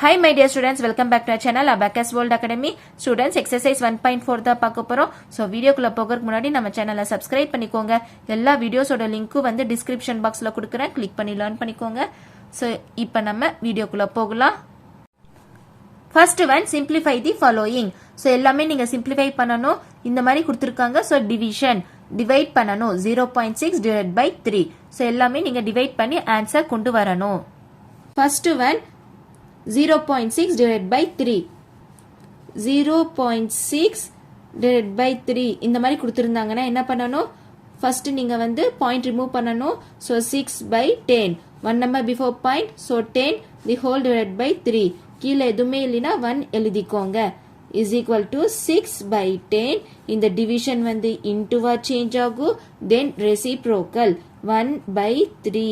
Hi my dear students, welcome back to our channel Abacus World Academy. Students, exercise 1.4 தான் பார்க்க போறோம். So வீடியோக்குள்ள போகிறதுக்கு முன்னாடி நம்ம சேனலை subscribe பண்ணிக்கோங்க. எல்லா வீடியோஸோட லிங்க்கும் வந்து description boxல கொடுக்கிறேன். கிளிக் பண்ணி லேர்ன் பண்ணிக்கோங்க. So இப்போ நம்ம வீடியோக்குள்ள போகலாம். First one, simplify the following. So எல்லாமே நீங்க simplify பண்ணனும். இந்த மாதிரி கொடுத்திருக்காங்க. So division, divide பண்ணனும். 0.6 divided by 3. So எல்லாமே நீங்க divide பண்ணி answer கொண்டு வரணும். First one, 0.6 divided by 3. 0.6 divided by 3. இந்த மாதிரி கொடுத்திருந்தாங்கன்னா என்ன பண்ணணும்? First நீங்க வந்து point remove பண்ணணும். So 6 by 10. One number before point. So 10 the whole divided by 3. கீழ எதுவுமே இல்லைனா 1 எழுதிக்கோங்க. Is equal to 6 by 10. இந்த division வந்து into வா change ஆகும். Then reciprocal 1 by 3.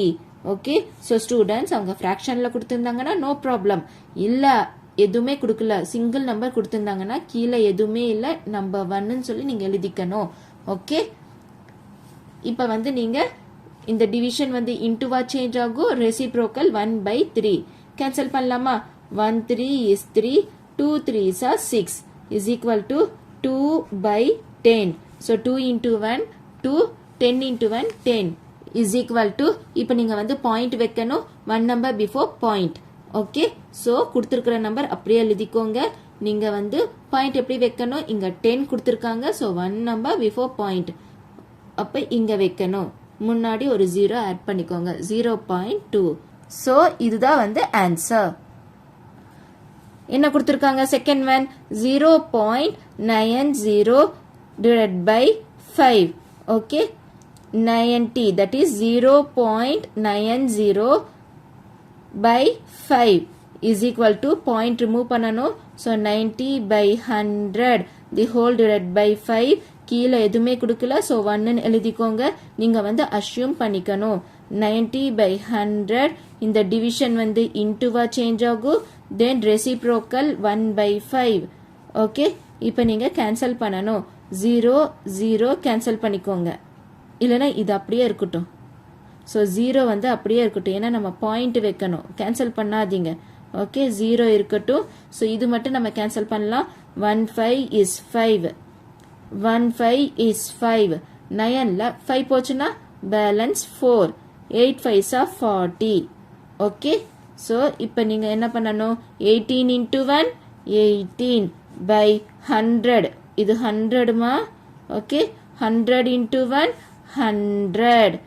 Okay so students அவங்க ஃப்ராக்ஷன்ல கொடுத்துருந்தாங்கன்னா நோ ப்ராப்ளம் இல்லை எதுவுமே கொடுக்கல சிங்கிள் நம்பர் கொடுத்துருந்தாங்கன்னா கீழே எதுவுமே இல்லை நம்பர் 1ன்னு சொல்லி நீங்கள் எழுதிக்கணும் ஓகே இப்போ வந்து நீங்கள் இந்த டிவிஷன் வந்து இன்டுவா சேஞ்ச் ஆகும் ரெசிப்ரோக்கல் 1 by 3 கேன்சல் பண்ணலாமா 1 3 is 3 2 3s are 6 is equal to 2 by 10 so 2 into 1 2 10 into 1 10 is equal to இப்போ நீங்க வந்து பாயிண்ட் வைக்கணும் 1 number before point okay so கொடுத்திருக்கிற நம்பர் அப்படியே எழுதிக்கோங்க நீங்க வந்து பாயிண்ட் எப்படி வைக்கணும் இங்க 10 கொடுத்திருக்காங்க சோ 1 number before point அப்ப இங்க வைக்கணும் முன்னாடி ஒரு 0 ஆட் பண்ணிக்கோங்க 0.2 சோ இதுதான் வந்து ஆன்சர் என்ன கொடுத்திருக்காங்க second one 0.90 divided by 5 okay 90 that is 0.90 by 5 is equal to point remove பண்ணனும் so 90 by 100 the whole divided by 5 கீழ எதுவுமே கொடுக்கல so 1 ன்னு எழுதிக்கோங்க நீங்க வந்து assume பண்ணிக்கணும் 90 by 100 இந்த division வந்து into வா change ஆகும் then reciprocal 1 by 5 okay இப்போ நீங்க cancel பண்ணனும் 0 0 cancel பண்ணிக்கோங்க இல்லனா இது அப்படியே இருக்கட்டும் சோ 0 வந்து அப்படியே இருக்கட்டும் ஏனா நம்ம பாயிண்ட் வைக்கணும் கேன்சல் பண்ணாதீங்க ஓகே 0 இருக்கட்டும் சோ இது மட்டும் நம்ம கேன்சல் பண்ணலாம் 1 5 is 5 1 5 is 5 9ல 5 போச்சுனா balance 4 8 5s are 40 okay so இப்போ நீங்க என்ன பண்ணனும் 18 into 1 18 by 100 இது 100 மா ஓகே 100 into 1 100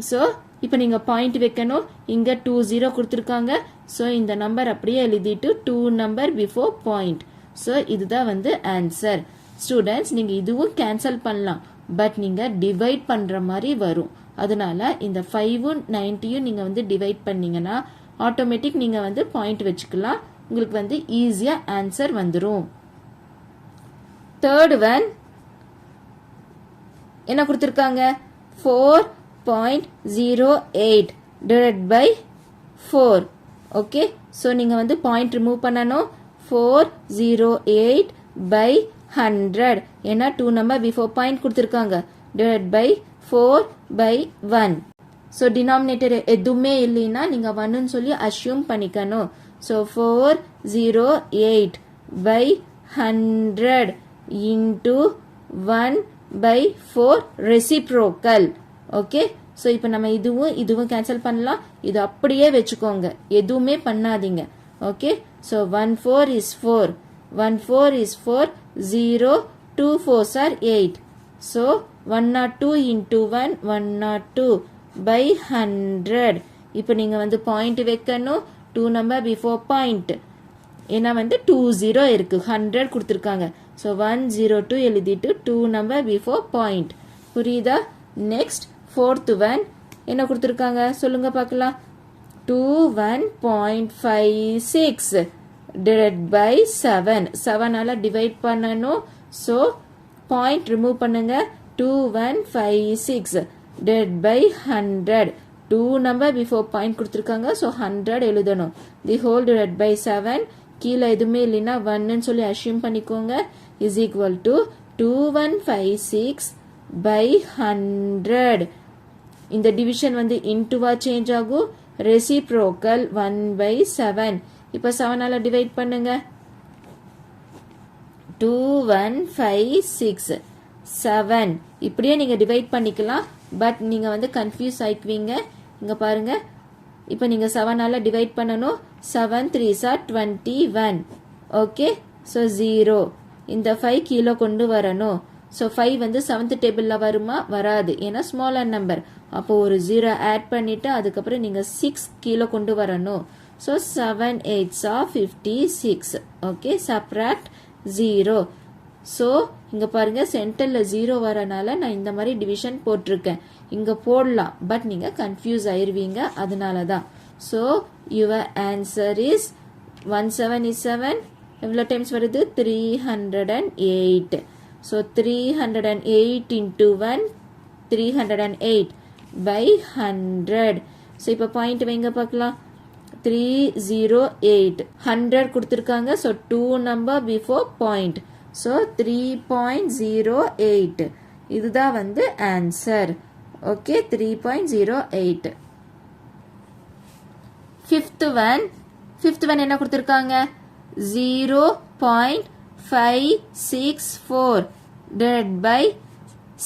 so இப்போ நீங்க பாயிண்ட் வைக்கணும் இங்க 20 கொடுத்திருக்காங்க so இந்த நம்பர் அப்படியே எழுதிட்டு 2 நம்பர் பிஃபோர் பாயிண்ட் so இதுதான் வந்து ஆன்சர் ஸ்டூடண்ட்ஸ் நீங்க இதுவும் கேன்சல் பண்ணலாம் பட் நீங்க டிவைட் பண்ற மாதிரி வரும் அதனால இந்த 5 90 நீங்க வந்து டிவைட் பண்ணீங்கன்னா ஆட்டோமேட்டிக் நீங்க வந்து பாயிண்ட் வச்சுக்கலாம் உங்களுக்கு வந்து ஈஸியா ஆன்சர் வந்துரும் தேர்ட் ஒன் என்ன கொடுத்திருக்காங்க 4.08 divided by 4 ஓகே சோ நீங்க வந்து பாயிண்ட் ரிமூவ் பண்ணனும் 408 by 100 ஏனா 2 நம்பர் பிஃபோர் பாயிண்ட் கொடுத்திருக்காங்க divided by 4 by 1 so denominator எதுவுமே இல்லைனா நீங்க 1 ன்னு சொல்லி அஸ்யூம் பண்ணிக்கணும் so 408 by 100 into 1 by 4 reciprocal okay so இப்போ நம்ம இதுவும் கேன்சல் பண்ணலாம் இது அப்படியே வெச்சுக்கோங்க எதுவுமே பண்ணாதீங்க okay so 1 4 is 4 1 4 is 4 0 2 4s are 8 so 102 into 1 102 by 100 இப்போ நீங்க வந்து பாயிண்ட் வைக்கணும் 2 நம்பர் பிஃபோர் பாயிண்ட் ஏனா வந்து 20 இருக்கு 100 கொடுத்திருக்காங்க so 102 எழுதிட்டு 2 நம்பர் பிஃபோர் பாயிண்ட் புரியுதா நெக்ஸ்ட் fourth one என்ன கொடுத்திருக்காங்க சொல்லுங்க பார்க்கலாம் 21.56 divided by 7 7ஆல டிவைட் பண்ணனும் so பாயிண்ட் ரிமூவ் பண்ணுங்க 2156 divided by 100 2 number before point கொடுத்திருக்காங்க so 100 எழுதணும் the whole divided by 7 கீழ எதுவுமே இல்லைனா 1 ன்னு சொல்லி அஸ்யூம் பண்ணிக்கோங்க is equal to 2156 by 100 இந்த டிவிஷன் வந்து into வா சேஞ்ச் ஆகும் reciprocal 1/7. இப்போ 7ஆல டிவைட் பண்ணுங்க. 2 1 5 6 7 இப்படியே நீங்க டிவைட் பண்ணிக்கலாம். பட் நீங்க வந்து கன்ஃபியூஸ் ஆயிக்குவீங்க. இங்க பாருங்க, இப்போ நீங்க 7ஆல டிவைட் பண்ணணும். 7 3s are 21. Okay, so 0. இந்த 5 கீழே கொண்டு வரணும். ஸோ 5 வந்து 7th டேபிளில் வருமா? வராது, ஏன்னா ஸ்மாலர் நம்பர். அப்போ ஒரு 0 ஆட் பண்ணிட்டு அதுக்கப்புறம் நீங்கள் 6 கீழே கொண்டு வரணும். So 7 8s are 56. Okay, subtract 0. So இங்கே பாருங்க, சென்டரில் 0 வரனால நான் இந்த மாதிரி டிவிஷன் போட்டிருக்கேன். இங்கே போடலாம், பட் நீங்கள் கன்ஃபியூஸ் ஆயிருவீங்க, அதனால தான். So your answer is 1 7 is 7. எவ்வளோ டைம்ஸ் வருது? 308. So 308 into 1 308 by 100. ஸோ இப்போ பாயிண்ட் வைங்க பார்க்கலாம். 308 100 கொடுத்துருக்காங்க. So 2 number before point. So 3.08 இதுதான் வந்து ஆன்சர். ஓகே, 3.08. ஃபிஃப்த் ஒன் என்ன கொடுத்துருக்காங்க? 0.564 divided by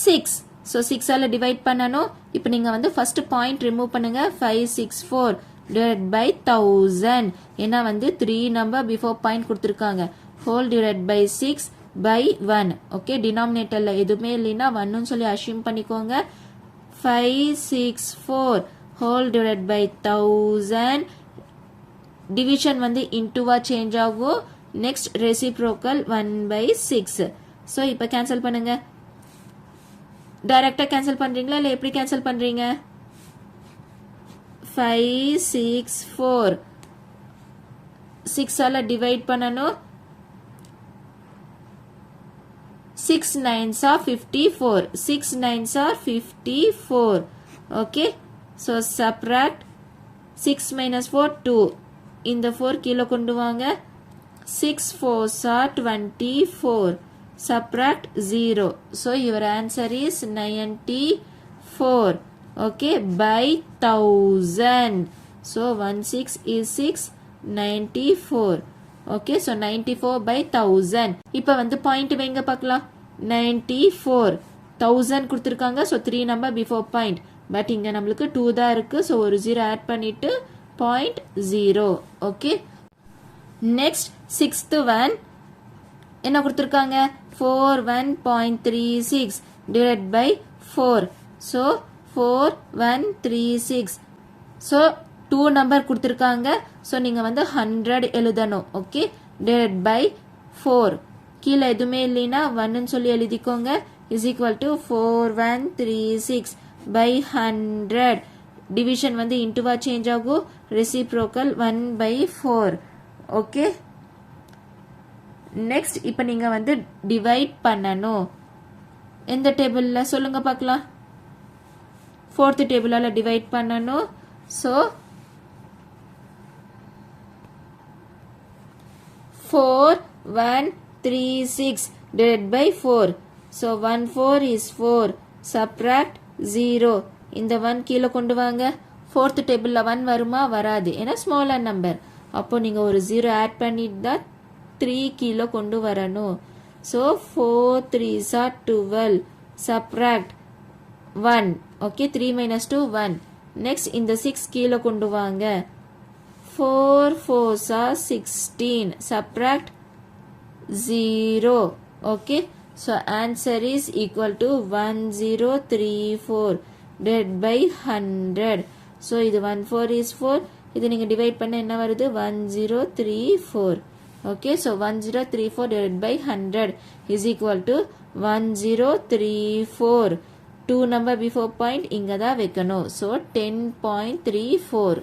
6. ஸோ 6ஆல டிவைட் பண்ணணும். இப்போ நீங்கள் வந்து ஃபர்ஸ்ட் பாயிண்ட் ரிமூவ் பண்ணுங்க. 564 divided by 1000. ஏன்னா வந்து 3 நம்பர் பிஃபோர் பாயிண்ட் கொடுத்துருக்காங்க. Whole divide by 6 by 1. Okay, டினாமினேட்டர்ல எதுவுமே இல்லைன்னா 1ன்னு சொல்லி அஷ்யூம் பண்ணிக்கோங்க. 564 ஹோல் டிவைட் பை 1000. டிவிஷன் வந்து இன்டுவா சேஞ்ச் ஆகும். Next reciprocal 1/6. ஸோ இப்போ கேன்சல் பண்ணுங்க. டைரக்டா கேன்சல் பண்றீங்களா இல்லை எப்படி கேன்சல் பண்றீங்க? 564 6ஆல டிவைட் பண்ணணும். 6 9s are 54. 6 9s are 54. Okay, so subtract 6 minus 4 2. இந்த 4 கீழே கொண்டு வாங்க. 6 4s are 24. Subtract 0. So your answer is 94. Okay, by 1000. So 16 is 6. 94. Okay, so 94 by 1000. இப்போ வந்து பாயிண்ட் வைங்க பார்க்கலாம். 94 1000 கொடுத்துருக்காங்க. So 3 number before point. But இங்கே நம்மளுக்கு 2 தான் இருக்கு. ஸோ ஒரு 0 ஆட் பண்ணிட்டு 0.0. ஓகே, நெக்ஸ்ட் சிக்ஸ்த் ஒன் என்ன கொடுத்துருக்காங்க? 41.36 divided by 4. So 4136. So 2 number கொடுத்துருக்காங்க. ஸோ நீங்கள் வந்து 100 எழுதணும். Okay, divide by 4. கீழே எதுவுமே இல்லைன்னா 1ன்னு சொல்லி எழுதிக்கோங்க. Is equal to 4136 by 100. Division வந்து இன்டுவா சேஞ்ச் ஆகும். ரெசிப்ரோக்கல் 1/4. ஓகே, நெக்ஸ்ட் இப்போ நீங்கள் வந்து டிவைட் பண்ணணும். எந்த டேபிளில் சொல்லுங்க பார்க்கலாம்? 4th டேபிளால் டிவைட் பண்ணணும். So 4136 divided by 4. So 1 4 is 4. Subtract 0. இந்த 1 கீழே கொண்டு வாங்க. 4th டேபிளில் 1 வருமா? வராது, ஏன்னா ஸ்மாலர் நம்பர். அப்போ நீங்கள் ஒரு 0 ஆட் பண்ணிட்டு தான் 3 கீழே கொண்டு வரணும். So 4 3s are 12. Subtract 1. Okay, 3 minus 2 1. Next இந்த 6 கீழே கொண்டு வாங்க. 4 4s are 16. Subtract 0. Okay, so answer is equal to 1034 divided by 100. So இது 1 4 is 4. இது நீங்க டிவைட் பண்ண என்ன வருது? 1034. Okay, so 1034 divided by 100 is equal to 1034. 2 number before point இங்க தான் வைக்கணும். So 10.34.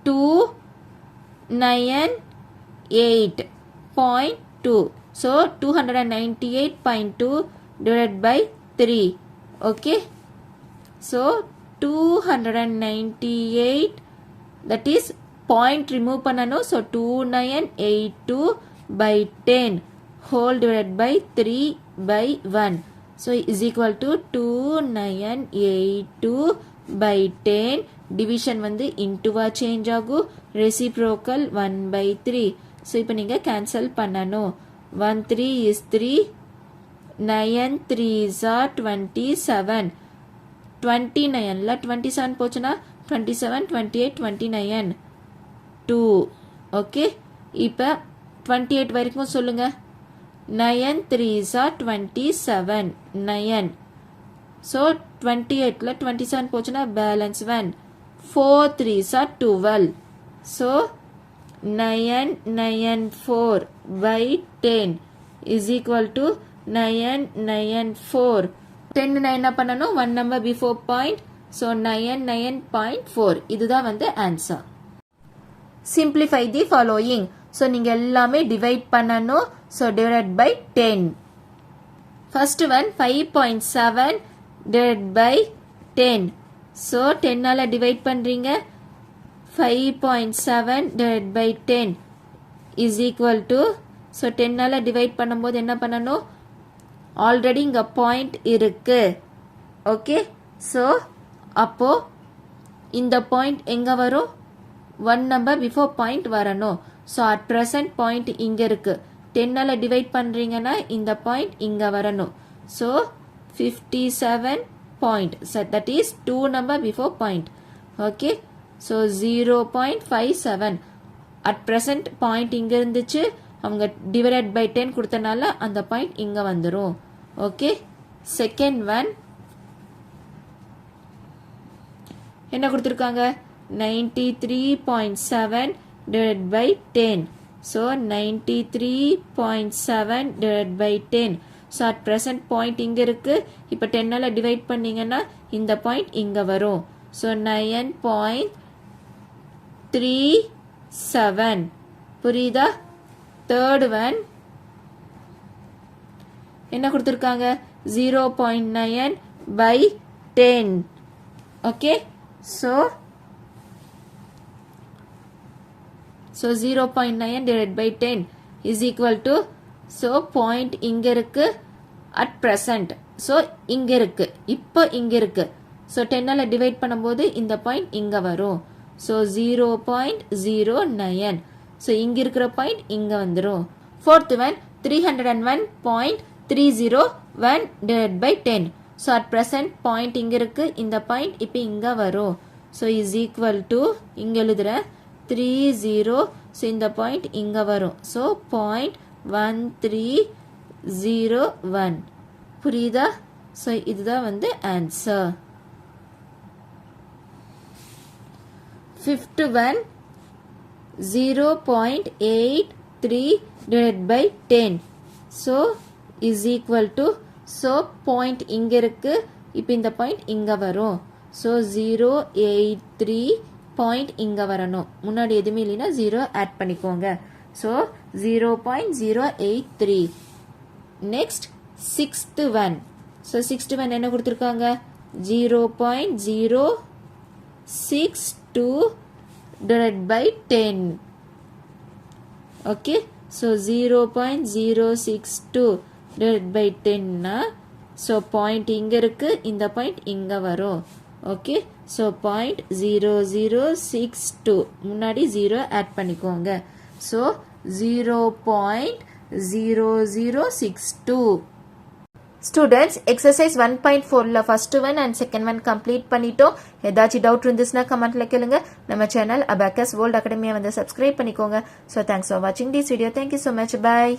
298.2. So 298.2 divided by 3. Okay, so 298, that is point remove பண்ணணும். So 2982 by 10 whole divided by 3 by 1. So is equal to 2982 by 10 division வந்து இன்டுவா change ஆகும், reciprocal 1/3. So இப்போ நீங்கள் cancel பண்ணணும். 1 3 is 3, 9 3s are 27, 29ல 27 போச்சுன்னா 27 28 29 2. ஓகே, இப்போ 28 வரைக்கும் சொல்லுங்க. 9 3s are 27, 9. ஸோ 28ல 27 போச்சுன்னா balance 1, 4 3s are 12. So 9 9 4 by 10 is equal to 9 9 4. 10 நான் என்ன பண்ணணும், 1 number before point. ஸோ 9 9.4. இதுதான் வந்து answer. simplify the following. So நீங்கள் எல்லாமே டிவைட் பண்ணணும். So divide by 10. First one 5.7 divided by 10. So 10ஆல் டிவைட் பண்ணுறீங்க. 5.7 divided by 10 is equal to, so 10ஆல் டிவைட் பண்ணும்போது என்ன பண்ணணும், ஆல்ரெடி இங்கே பாயிண்ட் இருக்கு. ஓகே, ஸோ அப்போ இந்த பாயிண்ட் எங்கே வரும், 1 number before point வரணும். ஸோ அட் ப்ரெசன்ட் பாயிண்ட் இங்கே இருக்கு. 10ஆல் டிவைட் பண்ணுறீங்கன்னா இந்த பாயிண்ட் இங்கே வரணும். So 57 point. So that is 2 number before point. Okay. So 0.57. At present point இங்க இருந்துச்சு, அவங்க divided by 10 கொடுத்தனால அந்த point இங்க வந்துரும். Okay. Second one என்ன கொடுத்திருக்காங்க, 93.7 divided by 10. So 93.7 divided by 10. So at present point இங்கே இருக்கு. இப்போ 10ஆல் டிவைட் பண்ணீங்கன்னா இந்த பாயிண்ட் இங்கே வரும். ஸோ 9.37. புரியுதா? தேர்ட் ஒன் என்ன கொடுத்துருக்காங்க, 0.9 by 10. Okay, so 0.9 divided by 10 is equal to, so point இங்க இருக்கு அட் ப்ரெசன்ட். ஸோ இங்க இருக்கு, இப்போ இங்க இருக்கு. ஸோ 10ஆல் டிவைட் பண்ணும்போது இந்த பாயிண்ட் இங்க வரும். ஸோ 0.09. ஸோ இங்க இருக்கிற பாயிண்ட் இங்க வந்துடும். Fourth one 301.301 divided by 10. So at present point இங்க இருக்கு, இந்த பாயிண்ட் இப்போ இங்க வரும். ஸோ இஸ் ஈக்குவல் டு, இங்க எழுதுற 30. ஸோ இந்த பாயிண்ட் இங்க வரும். ஸோ 0.1301. புரியுதா? ஸோ இதுதான் வந்து answer. Fifth one 0.83 divided by 10. So is equal to, so point இங்க இருக்கு, இப்போ இந்த பாயிண்ட் இங்க வரும். ஸோ 0.83 பாயிண்ட் இங்க வரணும். முன்னாடி எதுவுமே இல்லைன்னா 0 ஆட் பண்ணிக்கோங்க. So 0.083. Next sixth one. So sixth one என்ன கொடுத்துருக்காங்க, 0.062 divided by 10. Okay, so 0.062 divided by 10னா, ஸோ பாயிண்ட் இங்க இருக்கு, இந்த பாயிண்ட் இங்க வரும். ஓகே, ஸோ 0.0062 முன்னாடி 0 ஆட் பண்ணிக்கோங்க. ஸோ 0.0062. ஸ்டூடெண்ட்ஸ், எக்ஸசைஸ் 1.4ல first one and second one complete பண்ணிட்டோம். ஏதாச்சும் டவுட் இருந்துச்சுன்னா கமெண்ட்ல கேளுங்க. நம்ம சேனல் அபாக்கஸ் வேர்ல்ட் அகாடமியை வந்து சப்ஸ்கிரைப் பண்ணிக்கோங்க. ஸோ தேங்க்ஸ் ஃபார் வாட்சிங் this video. Thank you so much. Bye.